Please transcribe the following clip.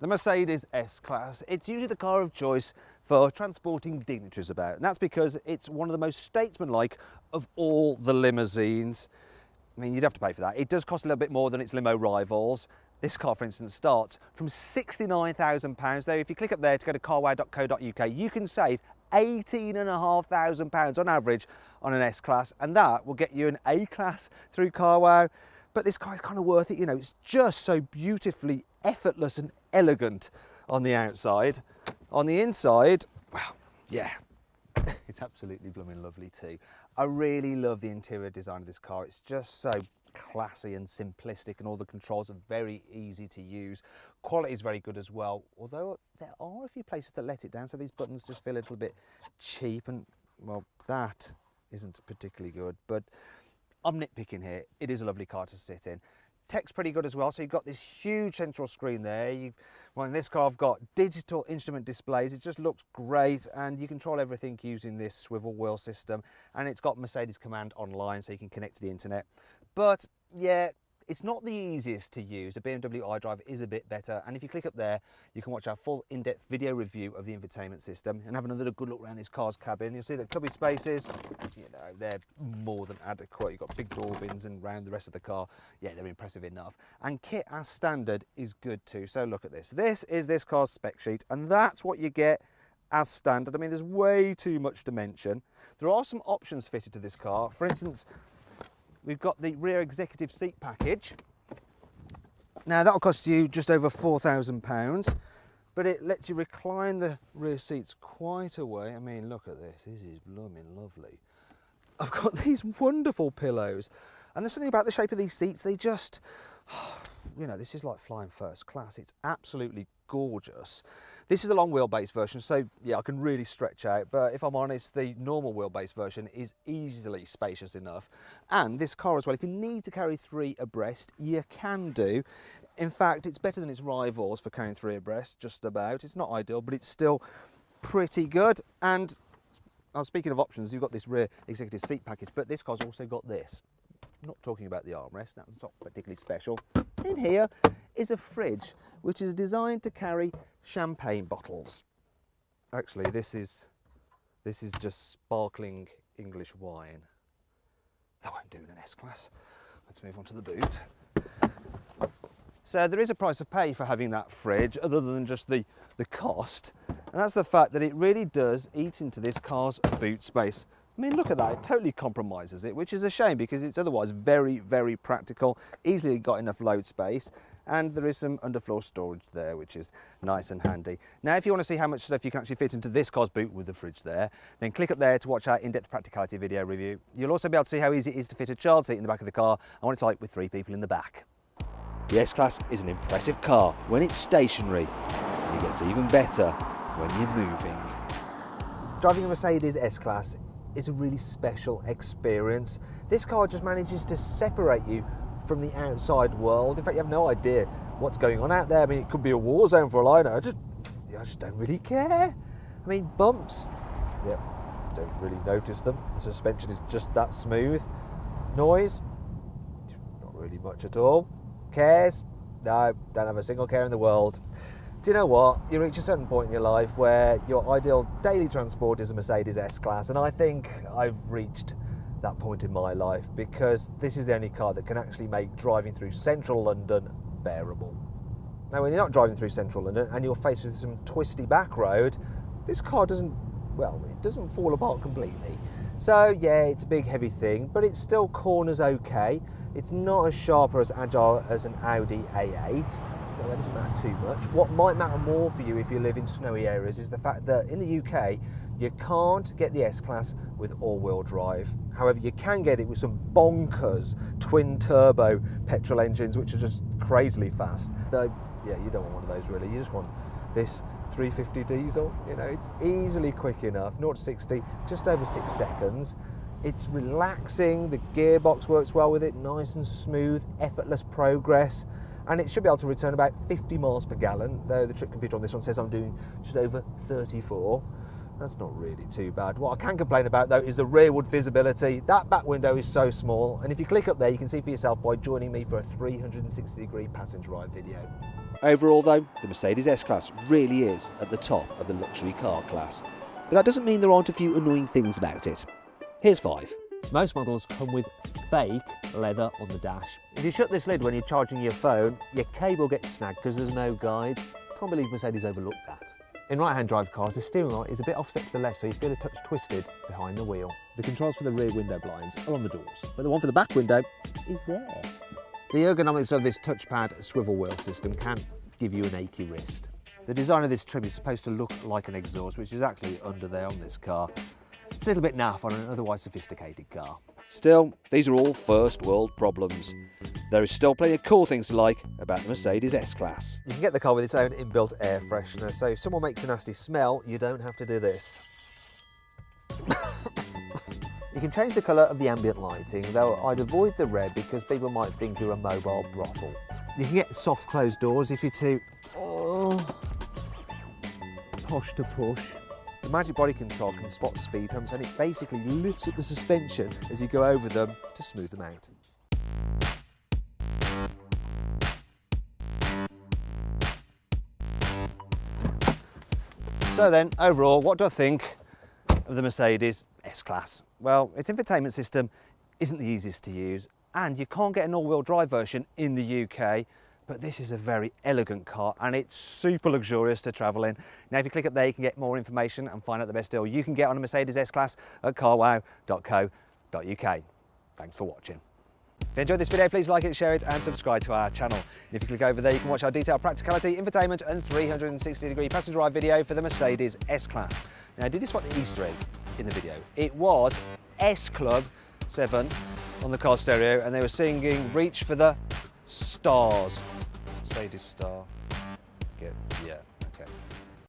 The Mercedes S-Class, it's usually the car of choice for transporting dignitaries about, and that's because it's one of the most statesmanlike of all the limousines. I mean, you'd have to pay for that. It does cost a little bit more than its limo rivals. This car, for instance, starts from £69,000, though if you click up there to go to carwow.co.uk, you can save £18,500 on average on an S-Class, and that will get you an A-Class through CarWow. But this car is kind of worth it, you know, it's just so beautifully effortless and elegant on the outside. On the inside, well, yeah, it's absolutely blooming lovely too. I really love the interior design of this car. It's just so classy and simplistic, and all the controls are very easy to use. Quality is very good as well, although there are a few places that let it down, so these buttons just feel a little bit cheap, and well, that isn't particularly good, but I'm nitpicking here. It is a lovely car to sit in. Tech's pretty good as well, so you've got this huge central screen there. Well, in this car I've got digital instrument displays. It just looks great, and you control everything using this swivel wheel system, and it's got Mercedes Command online, so you can connect to the internet. But yeah, it's not the easiest to use. A BMW iDrive is a bit better, and if you click up there, you can watch our full in-depth video review of the infotainment system and have another good look around this car's cabin. You'll see that cubby spaces, you know, they're more than adequate. You've got big door bins, and around the rest of the car, yeah, they're impressive enough. And kit as standard is good too. So look at this. This is this car's spec sheet, and that's what you get as standard. I mean, there's way too much to mention. There are some options fitted to this car. For instance, we've got the rear executive seat package. Now that'll cost you just over £4,000, but it lets you recline the rear seats quite a way. I mean, look at this, this is blooming lovely. I've got these wonderful pillows, and there's something about the shape of these seats, they just, you know, this is like flying first class. It's absolutely gorgeous. This is the long wheelbase version, so yeah, I can really stretch out, but if I'm honest, the normal wheelbase version is easily spacious enough. And this car as well, if you need to carry 3 abreast, you can do. In fact, it's better than its rivals for carrying 3 abreast, just about. It's not ideal, but it's still pretty good. And speaking of options, you've got this rear executive seat package, but this car's also got this. I'm not talking about the armrest, that's not particularly special. In here is a fridge, which is designed to carry champagne bottles. Actually, this is just sparkling English wine. That won't do in an S-Class. Let's move on to the boot. So there is a price to pay for having that fridge, other than just the cost, and that's the fact that it really does eat into this car's boot space. I mean, look at that, it totally compromises it, which is a shame because it's otherwise very, very practical, easily got enough load space, and there is some underfloor storage there, which is nice and handy. Now, if you want to see how much stuff you can actually fit into this car's boot with the fridge there, then click up there to watch our in-depth practicality video review. You'll also be able to see how easy it is to fit a child seat in the back of the car, and what it's like with 3 people in the back. The S-Class is an impressive car when it's stationary, and it gets even better when you're moving. Driving a Mercedes S-Class is a really special experience. This car just manages to separate you from the outside world. In fact, you have no idea what's going on out there. I mean, it could be a war zone for all I know. I just don't really care. I mean, bumps, yeah, don't really notice them. The suspension is just that smooth. Noise, not really much at all. Cares? No, don't have a single care in the world. Do you know what? You reach a certain point in your life where your ideal daily transport is a Mercedes S-Class, and I think I've reached that point in my life because this is the only car that can actually make driving through central London bearable. Now, when you're not driving through central London and you're faced with some twisty back road, this car doesn't fall apart completely. So yeah, it's a big heavy thing, but it still corners okay. It's not as sharp or as agile as an Audi A8. Well, that doesn't matter too much. What might matter more for you if you live in snowy areas is the fact that in the UK, you can't get the S-Class with all-wheel drive. However, you can get it with some bonkers twin-turbo petrol engines, which are just crazily fast. Though, yeah, you don't want one of those really. You just want this 350 diesel. You know, it's easily quick enough. 0 to 60, just over 6 seconds. It's relaxing. The gearbox works well with it. Nice and smooth, effortless progress. And it should be able to return about 50 miles per gallon, though the trip computer on this one says I'm doing just over 34. That's not really too bad. What I can complain about, though, is the rearward visibility. That back window is so small, and if you click up there, you can see for yourself by joining me for a 360-degree passenger ride video. Overall though, the Mercedes S-Class really is at the top of the luxury car class. But that doesn't mean there aren't a few annoying things about it. Here's 5. Most models come with fake leather on the dash. If you shut this lid when you're charging your phone, your cable gets snagged because there's no guide. Can't believe Mercedes overlooked that. In right-hand drive cars, the steering wheel is a bit offset to the left, so you feel a touch twisted behind the wheel. The controls for the rear window blinds are on the doors, but the one for the back window is there. The ergonomics of this touchpad swivel wheel system can give you an achy wrist. The design of this trim is supposed to look like an exhaust, which is actually under there on this car. It's a little bit naff on an otherwise sophisticated car. Still, these are all first world problems. There is still plenty of cool things to like about the Mercedes S-Class. You can get the car with its own inbuilt air freshener, so if someone makes a nasty smell, you don't have to do this. You can change the colour of the ambient lighting, though I'd avoid the red because people might think you're a mobile brothel. You can get soft closed doors if you're too posh to push. The Magic Body Control can spot speed humps and it basically lifts up the suspension as you go over them to smooth them out. So then, overall, what do I think of the Mercedes S-Class? Well, its infotainment system isn't the easiest to use, and you can't get an all-wheel drive version in the UK, but this is a very elegant car and it's super luxurious to travel in. Now, if you click up there, you can get more information and find out the best deal you can get on a Mercedes S-Class at carwow.co.uk. Thanks for watching. If you enjoyed this video, please like it, share it and subscribe to our channel. And if you click over there, you can watch our detailed practicality, infotainment and 360-degree passenger ride video for the Mercedes S-Class. Now, did you spot the Easter egg in the video? It was S Club 7 on the car stereo and they were singing Reach for the Stars. Mercedes Star. Yeah, okay.